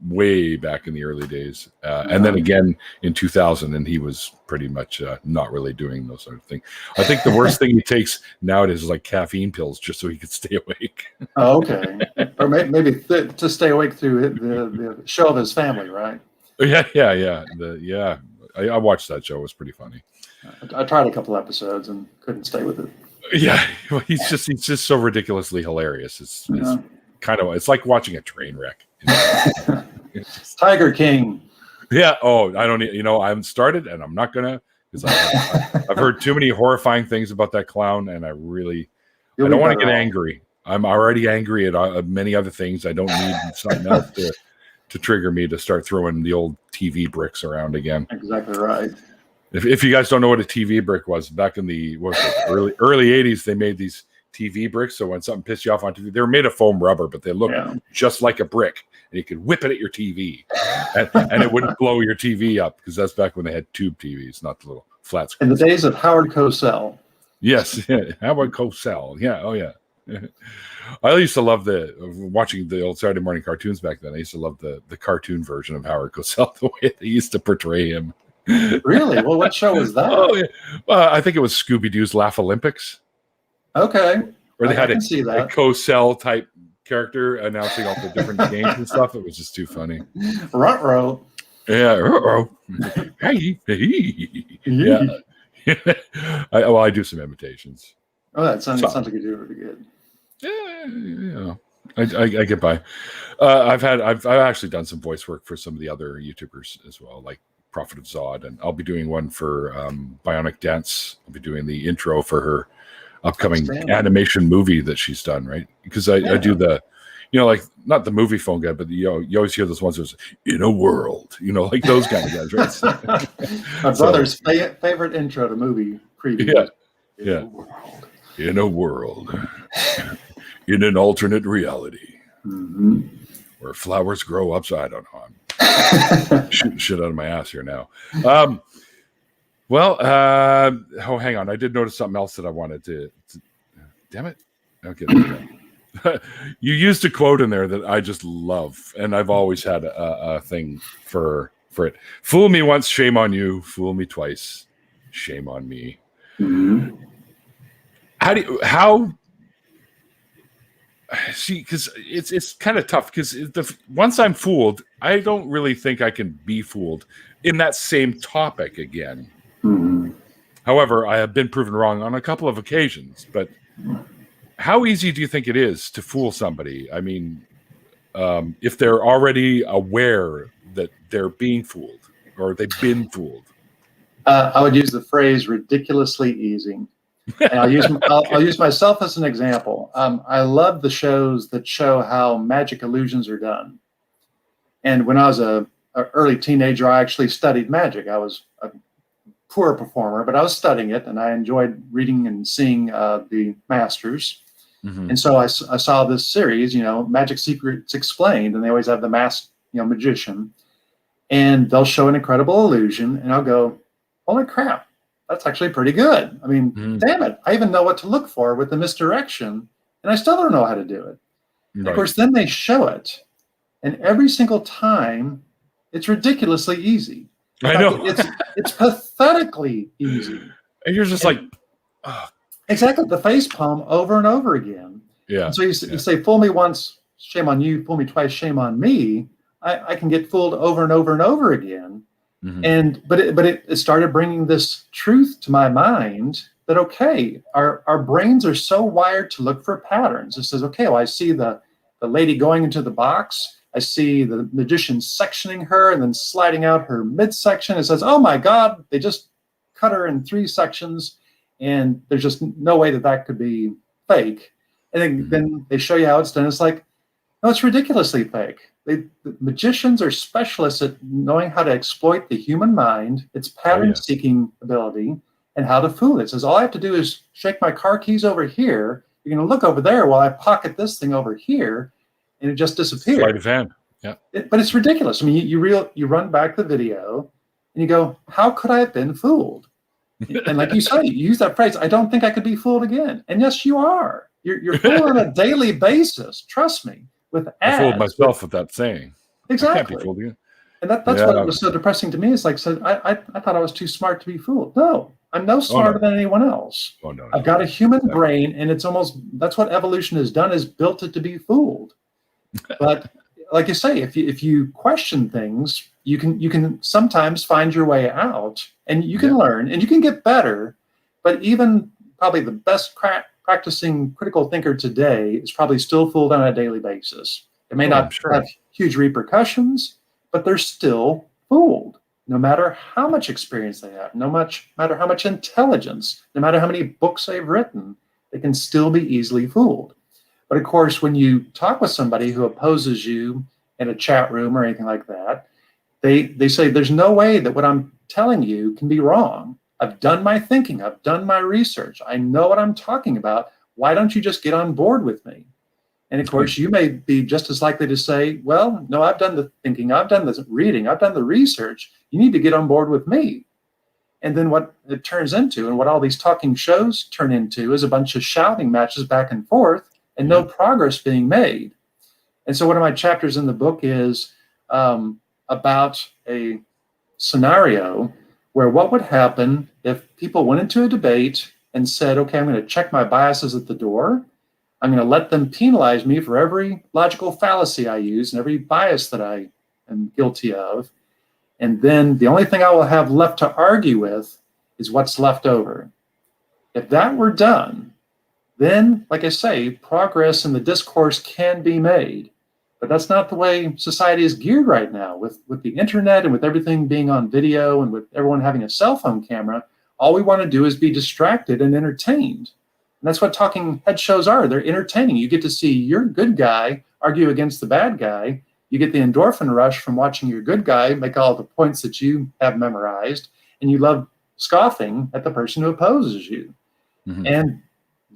way back in the early days. And then again in 2000, and he was pretty much not really doing those sort of things. I think the worst thing he takes nowadays is like caffeine pills just so he could stay awake. Oh, okay. Or maybe to stay awake through the show of his family, right? Yeah. I watched that show. It was pretty funny. I tried a couple episodes and couldn't stay with it. Yeah, he's just so ridiculously hilarious. It's kind of, it's like watching a train wreck. Tiger King. Yeah. Oh, I don't. I haven't started, and I'm not gonna, because I've heard too many horrifying things about that clown, and I don't want to get angry. I'm already angry at many other things. I don't need something else to trigger me to start throwing the old TV bricks around again. Exactly right. If you guys don't know what a TV brick was, back in the early 80s, they made these TV bricks. So when something pissed you off on TV, they were made of foam rubber, but they looked just like a brick, and you could whip it at your TV, and it wouldn't blow your TV up, because that's back when they had tube TVs, not the little flat screen. In the days of Howard Cosell. Yes, Howard Cosell. Yeah, oh yeah. I used to love watching the old Saturday morning cartoons back then. I used to love the cartoon version of Howard Cosell, the way they used to portray him. Really? Well, what show was that? Oh, yeah. I think it was Scooby-Doo's Laugh Olympics. Okay. Where they had a Cosell type character announcing all the different games and stuff. It was just too funny. Ruh-roh. Yeah. Ruh-roh. Hey. Yeah. I do some imitations. Oh, that sounds like you do really good. Yeah. I get by. I've actually done some voice work for some of the other YouTubers as well, like Prophet of Zod, and I'll be doing one for Bionic Dance. I'll be doing the intro for her upcoming animation movie that she's done, right? Because I do the, like, not the movie phone guy, but you always hear those ones that's in a world, like those kind of guys, right? My brother's favorite intro to movie preview. Yeah. In a world. in an alternate reality Mm-hmm. where flowers grow upside. I don't know. I'm shooting shit out of my ass here now. Oh, hang on. I did notice something else that I wanted to damn it. Okay, there we go. You used a quote in there that I just love, and I've always had a thing for it. Fool me once, shame on you. Fool me twice, shame on me. Mm-hmm. How see, because it's kind of tough, because once I'm fooled, I don't really think I can be fooled in that same topic again. Mm-hmm. However, I have been proven wrong on a couple of occasions. But how easy do you think it is to fool somebody? I mean, if they're already aware that they're being fooled or they've been fooled? I would use the phrase ridiculously easy. And I'll use myself as an example. I love the shows that show how magic illusions are done. And when I was a early teenager, I actually studied magic. I was a poor performer, but I was studying it, and I enjoyed reading and seeing the masters. Mm-hmm. And so I saw this series, Magic Secrets Explained, and they always have the masked, magician, and they'll show an incredible illusion, and I'll go, holy crap. That's actually pretty good. I mean, damn it. I even know what to look for with the misdirection, and I still don't know how to do it. Right. Of course, then they show it, and every single time, it's ridiculously easy. I know. It's pathetically easy. And you're just exactly, the face palm over and over again. Yeah. And so you say, fool me once, shame on you. Fool me twice, shame on me. I can get fooled over and over and over again. Mm-hmm. But it started bringing this truth to my mind that, okay, our brains are so wired to look for patterns. It says, okay, well, I see the lady going into the box. I see the magician sectioning her and then sliding out her midsection. It says, oh my God, they just cut her in 3 sections, and there's just no way that could be fake. And then they show you how it's done. It's like, no, it's ridiculously fake. The magicians are specialists at knowing how to exploit the human mind, its pattern-seeking ability, and how to fool it. It says, all I have to do is shake my car keys over here. You're going to look over there while I pocket this thing over here, and it just disappears. Sleight of hand. Yeah. But it's ridiculous. I mean, you run back the video, and you go, how could I have been fooled? And like you say, you use that phrase, I don't think I could be fooled again. And yes, you are. You're fooled on a daily basis. Trust me. With ads. I fooled myself with that saying. Exactly. I can't be fooled again. And that's what was so depressing to me. It's like, I thought I was too smart to be fooled. No, I'm no smarter than anyone else. Oh, no, I've got a human brain, and it's that's what evolution has done, is built it to be fooled. But like you say, if you question things, you can sometimes find your way out, and you can learn, and you can get better. But even probably the best practicing critical thinker today is probably still fooled on a daily basis. It may not have huge repercussions, but they're still fooled, no matter how much experience they have, no matter how much intelligence, no matter how many books they've written, they can still be easily fooled. But of course, when you talk with somebody who opposes you in a chat room or anything like that, they say, there's no way that what I'm telling you can be wrong. I've done my thinking. I've done my research. I know what I'm talking about. Why don't you just get on board with me? And of course, you may be just as likely to say, well, no, I've done the thinking. I've done the reading. I've done the research. You need to get on board with me. And then what it turns into, and what all these talking shows turn into, is a bunch of shouting matches back and forth and no progress being made. And so one of my chapters in the book is about a scenario where what would happen if people went into a debate and said, okay, I'm going to check my biases at the door. I'm going to let them penalize me for every logical fallacy I use and every bias that I am guilty of. And then the only thing I will have left to argue with is what's left over. If that were done, then, like I say, progress in the discourse can be made. But that's not the way society is geared right now. With the internet and with everything being on video and with everyone having a cell phone camera, all we want to do is be distracted and entertained. And that's what talking head shows are. They're entertaining. You get to see your good guy argue against the bad guy. You get the endorphin rush from watching your good guy make all the points that you have memorized. And you love scoffing at the person who opposes you. Mm-hmm. And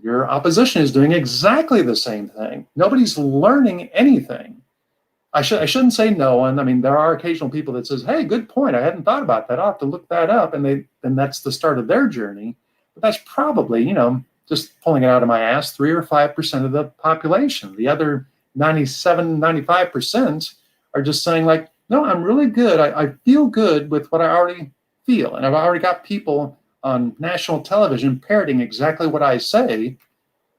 your opposition is doing exactly the same thing. Nobody's learning anything. I shouldn't say no one. I mean, there are occasional people that says, hey, good point. I hadn't thought about that. I'll have to look that up. And that's the start of their journey. But that's probably, just pulling it out of my ass, 3 or 5% of the population. The other 97, 95% are just saying like, no, I'm really good. I feel good with what I already feel. And I've already got people on national television parroting exactly what I say.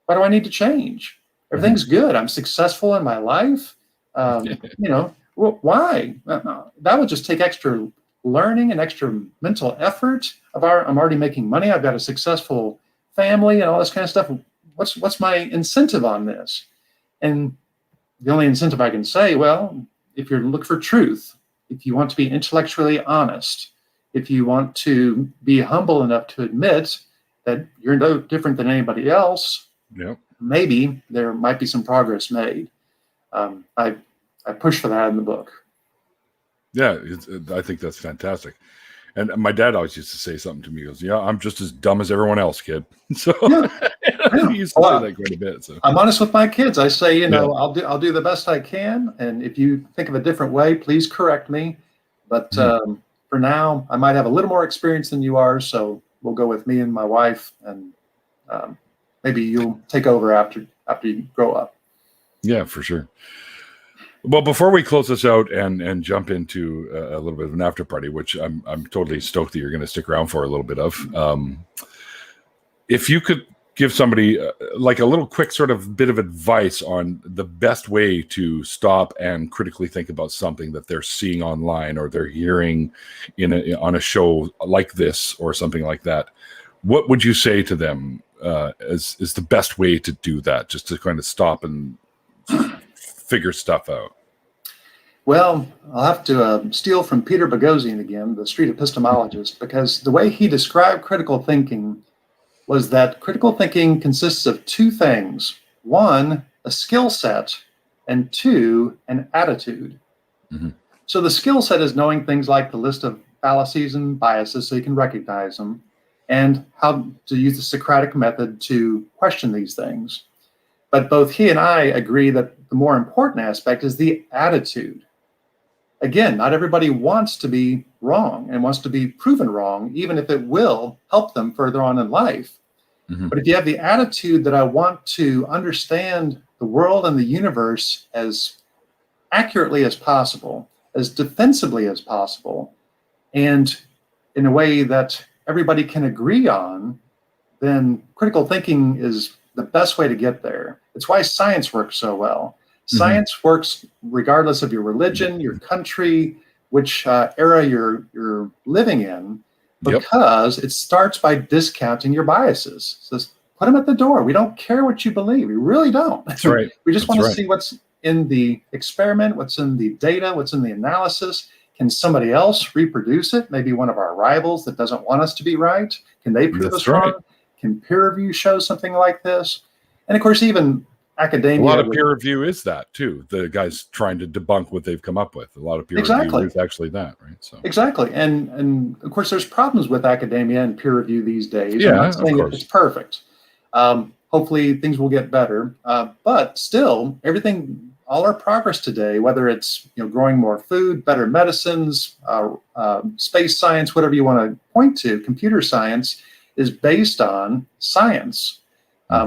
Why do I need to change? Everything's good. I'm successful in my life. Why? That would just take extra learning and extra mental effort. I'm already making money. I've got a successful family and all this kind of stuff. What's my incentive on this? And the only incentive I can say, well, if you're looking for truth, if you want to be intellectually honest, if you want to be humble enough to admit that you're no different than anybody else, maybe there might be some progress made. I push for that in the book. Yeah, I think that's fantastic. And my dad always used to say something to me. He goes, yeah, I'm just as dumb as everyone else, kid. So he used to say that quite a bit. So I'm honest with my kids. I say, I'll do the best I can. And if you think of a different way, please correct me. But for now, I might have a little more experience than you are. So we'll go with me and my wife. And maybe you'll take over after you grow up. Yeah, for sure. Well, before we close this out and jump into a little bit of an after party, which I'm totally stoked that you're going to stick around for a little bit of, if you could give somebody like a little quick sort of bit of advice on the best way to stop and critically think about something that they're seeing online or they're hearing on a show like this or something like that, what would you say to them is the best way to do that, just to kind of stop and figure stuff out? Well, I'll have to steal from Peter Boghossian again, the street epistemologist, because the way he described critical thinking was that critical thinking consists of two things. One, a skill set, and two, an attitude. Mm-hmm. So the skill set is knowing things like the list of fallacies and biases so you can recognize them, and how to use the Socratic method to question these things. But both he and I agree that the more important aspect is the attitude. Again, not everybody wants to be wrong and wants to be proven wrong, even if it will help them further on in life. Mm-hmm. But if you have the attitude that I want to understand the world and the universe as accurately as possible, as defensively as possible, and in a way that everybody can agree on, then critical thinking is the best way to get there. It's why science works so well. Science works regardless of your religion, your country, which era you're living in, because it starts by discounting your biases. It says, put them at the door. We don't care what you believe. We really don't. That's right. We just want to see what's in the experiment, what's in the data, what's in the analysis. Can somebody else reproduce it? Maybe one of our rivals that doesn't want us to be right. Can they prove us wrong? Can peer review show something like this? And of course, even academia. A lot of peer review is that too. The guys trying to debunk what they've come up with. A lot of peer review is actually that, right? So exactly, and of course, there's problems with academia and peer review these days. Yeah, I'm not saying it's perfect. Hopefully, things will get better. But still, all our progress today, whether it's growing more food, better medicines, space science, whatever you want to point to, computer science, is based on science.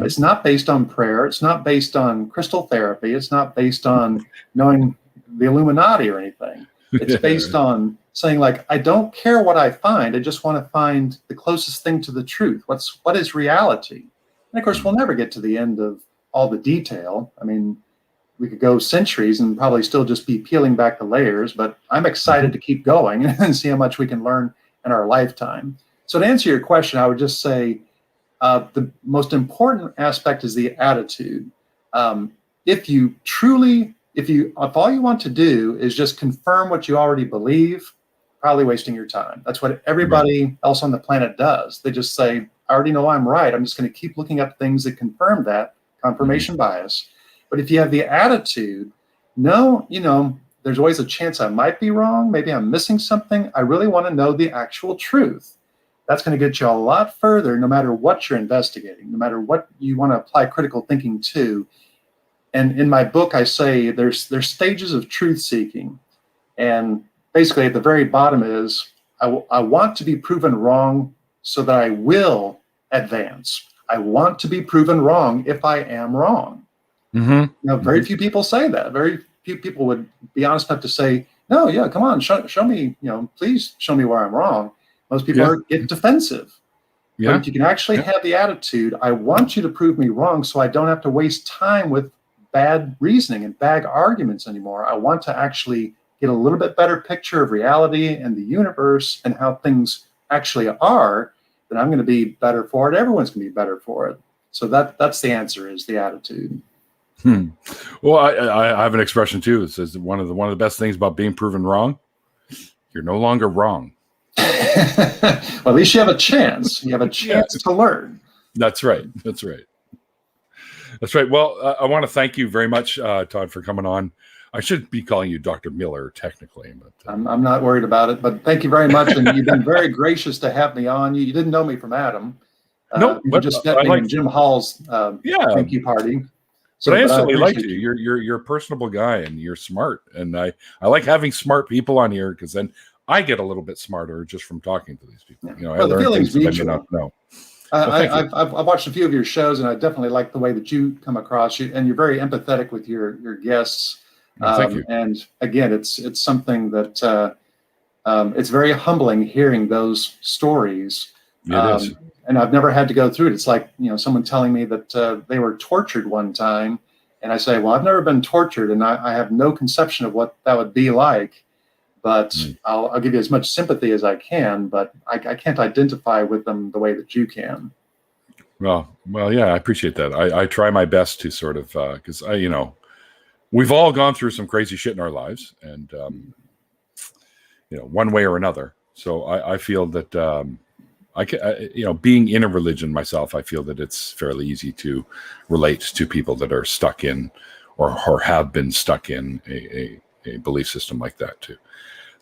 It's not based on prayer. It's not based on crystal therapy. It's not based on knowing the Illuminati or anything. It's based on saying, like, I don't care what I find. I just want to find the closest thing to the truth. What is reality? And of course, we'll never get to the end of all the detail. I mean, we could go centuries and probably still just be peeling back the layers, but I'm excited to keep going and see how much we can learn in our lifetime. So to answer your question, I would just say, the most important aspect is the attitude. If all you want to do is just confirm what you already believe, probably wasting your time. That's what everybody else on the planet does. They just say, I already know I'm right. I'm just going to keep looking up things that confirm that, confirmation bias. But if you have the attitude, there's always a chance I might be wrong. Maybe I'm missing something. I really want to know the actual truth. That's going to get you a lot further, no matter what you're investigating, no matter what you want to apply critical thinking to. And in my book, I say there's stages of truth seeking. And basically at the very bottom is, I want to be proven wrong so that I will advance. I want to be proven wrong if I am wrong. Mm-hmm. Now, very few people say that. Very few people would be honest enough to say, no, yeah, come on, show me, please show me where I'm wrong. Most people get defensive. Yeah. But if you can actually have the attitude, I want you to prove me wrong so I don't have to waste time with bad reasoning and bad arguments anymore. I want to actually get a little bit better picture of reality and the universe and how things actually are, then I'm going to be better for it. Everyone's going to be better for it. So that's the answer, is the attitude. Well, I have an expression too. It says one of the best things about being proven wrong, you're no longer wrong. Well, at least you have a chance. You have a chance to learn. That's right. That's right. That's right. Well, I want to thank you very much, Todd, for coming on. I should be calling you Dr. Miller, technically, but I'm not worried about it. But thank you very much, and you've been very gracious to have me on. You didn't know me from Adam. No, you but just met me in Jim Hall's thank you party. So, but I instantly liked you. You're a personable guy, and you're smart. And I like having smart people on here, because then I get a little bit smarter just from talking to these people. I the learn feeling's things that I may mutual. not know. I've watched a few of your shows, and I definitely like the way that you come across. And you're very empathetic with your guests. Thank you. And again, it's something that it's very humbling hearing those stories. It is. And I've never had to go through it. It's like, someone telling me that they were tortured one time, and I say, well, I've never been tortured, and I have no conception of what that would be like. But I'll give you as much sympathy as I can, but I can't identify with them the way that you can. Well, yeah, I appreciate that. I try my best to sort of, because we've all gone through some crazy shit in our lives, and one way or another. So I feel that being in a religion myself, I feel that it's fairly easy to relate to people that are stuck in, or have been stuck in a belief system like that too.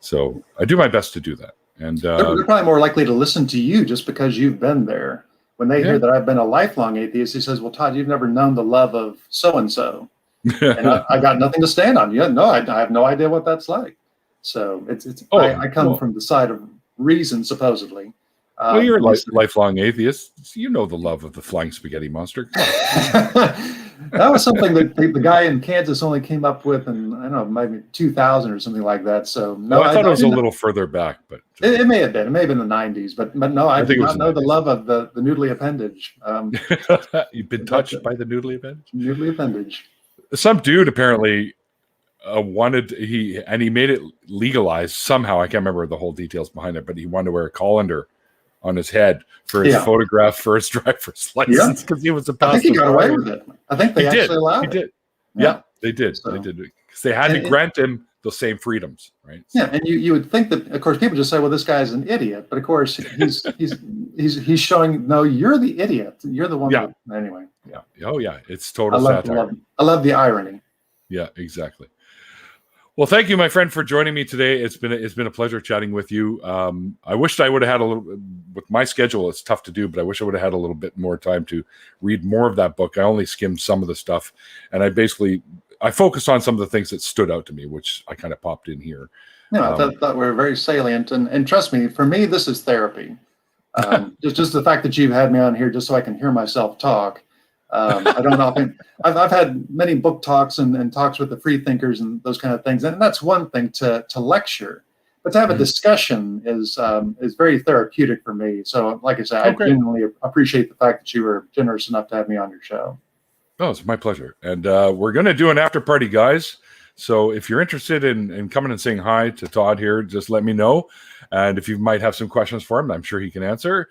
So I do my best to do that. And they're probably more likely to listen to you just because you've been there. When they hear that I've been a lifelong atheist, he says, well, Todd, you've never known the love of so-and-so. And I got nothing to stand on. No, I have no idea what that's like. So I come from the side of reason, supposedly. Well, you're a lifelong atheist. You know the love of the flying spaghetti monster. That was something that the guy in Kansas only came up with in, I don't know, maybe 2000 or something like that. So no, I thought it was a little further back, but it may have been. It may have been the 90s, but no, I did not know the love of the noodly appendage. You've been touched by the noodly appendage? Noodly appendage. Some dude apparently he made it legalized somehow. I can't remember the whole details behind it, but he wanted to wear a colander on his head for his photograph for his driver's license, because he was a pastor. I think he got away with it. I think they actually allowed it. He did. Yeah, they did. So, they did, because they had to grant him the same freedoms, right? So. Yeah, and you would think that, of course, people just say, "Well, this guy's an idiot," but of course, he's showing, no, you're the idiot. You're the one. Yeah. Anyway. Yeah. Oh, yeah. It's total satire. I love the irony. Yeah, exactly. Well, thank you, my friend, for joining me today. It's been a pleasure chatting with you. I wished I would have had a little, with my schedule, it's tough to do, but I wish I would have had a little bit more time to read more of that book. I only skimmed some of the stuff, and I focused on some of the things that stood out to me, which I kind of popped in here. No, I thought were very salient, and trust me, for me, this is therapy. Just the fact that you've had me on here just so I can hear myself talk. I don't often. I've had many book talks and talks with the free thinkers and those kind of things, and that's one thing to lecture, but to have a discussion is very therapeutic for me. So, like I said, I genuinely appreciate the fact that you were generous enough to have me on your show. Oh, it's my pleasure, and we're going to do an after party, guys. So if you're interested in coming and saying hi to Todd here, just let me know. And if you might have some questions for him, I'm sure he can answer.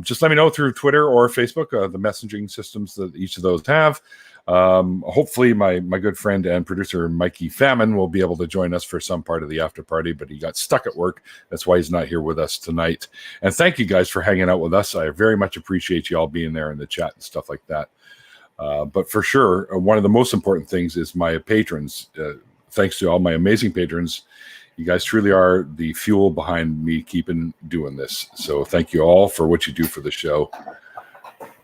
Just let me know through Twitter or Facebook, the messaging systems that each of those have. Hopefully my good friend and producer, Mikey Famine, will be able to join us for some part of the after party, but he got stuck at work. That's why he's not here with us tonight. And thank you guys for hanging out with us. I very much appreciate you all being there in the chat and stuff like that. But for sure, one of the most important things is my patrons. Thanks to all my amazing patrons. You guys truly are the fuel behind me keeping doing this. So thank you all for what you do for the show.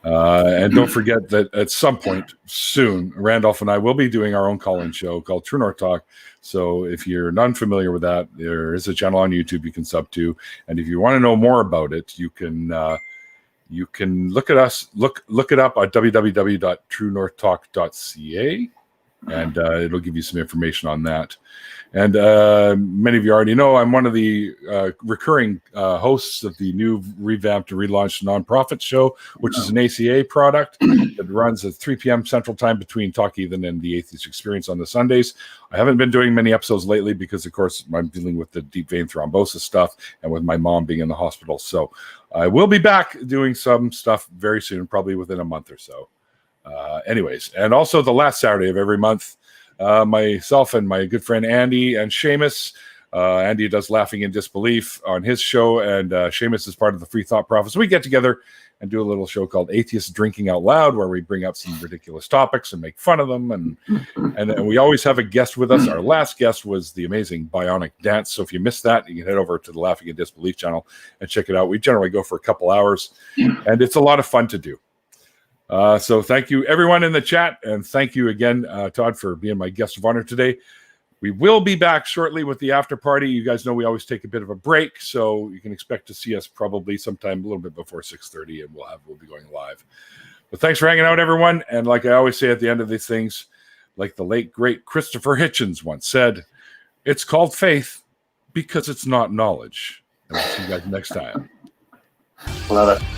And don't forget that at some point soon, Randolph and I will be doing our own call-in show called True North Talk. So if you're not familiar with that, there is a channel on YouTube you can sub to. And if you want to know more about it, you can look at us, look it up at www.truenorthtalk.ca, and it'll give you some information on that. And many of you already know I'm one of the recurring hosts of the new revamped and relaunched nonprofit show, which is an ACA product that runs at 3 p.m. Central Time between Talk Heathen and the Atheist Experience on the Sundays. I haven't been doing many episodes lately because, of course, I'm dealing with the deep vein thrombosis stuff and with my mom being in the hospital. So I will be back doing some stuff very soon, probably within a month or so. Anyways, and also the last Saturday of every month, myself and my good friend Andy and Seamus. Andy does Laughing in Disbelief on his show, and Seamus is part of the Free Thought Prophets. We get together and do a little show called Atheists Drinking Out Loud, where we bring up some ridiculous topics and make fun of them. And we always have a guest with us. Our last guest was the amazing Bionic Dance. So if you missed that, you can head over to the Laughing in Disbelief channel and check it out. We generally go for a couple hours, and it's a lot of fun to do. So thank you, everyone in the chat. And thank you again, Todd, for being my guest of honor today. We will be back shortly with the after party. You guys know we always take a bit of a break, so you can expect to see us probably sometime a little bit before 6:30, and we'll be going live. But thanks for hanging out, everyone. And like I always say at the end of these things, like the late, great Christopher Hitchens once said, it's called faith because it's not knowledge. And I'll see you guys next time. Love it.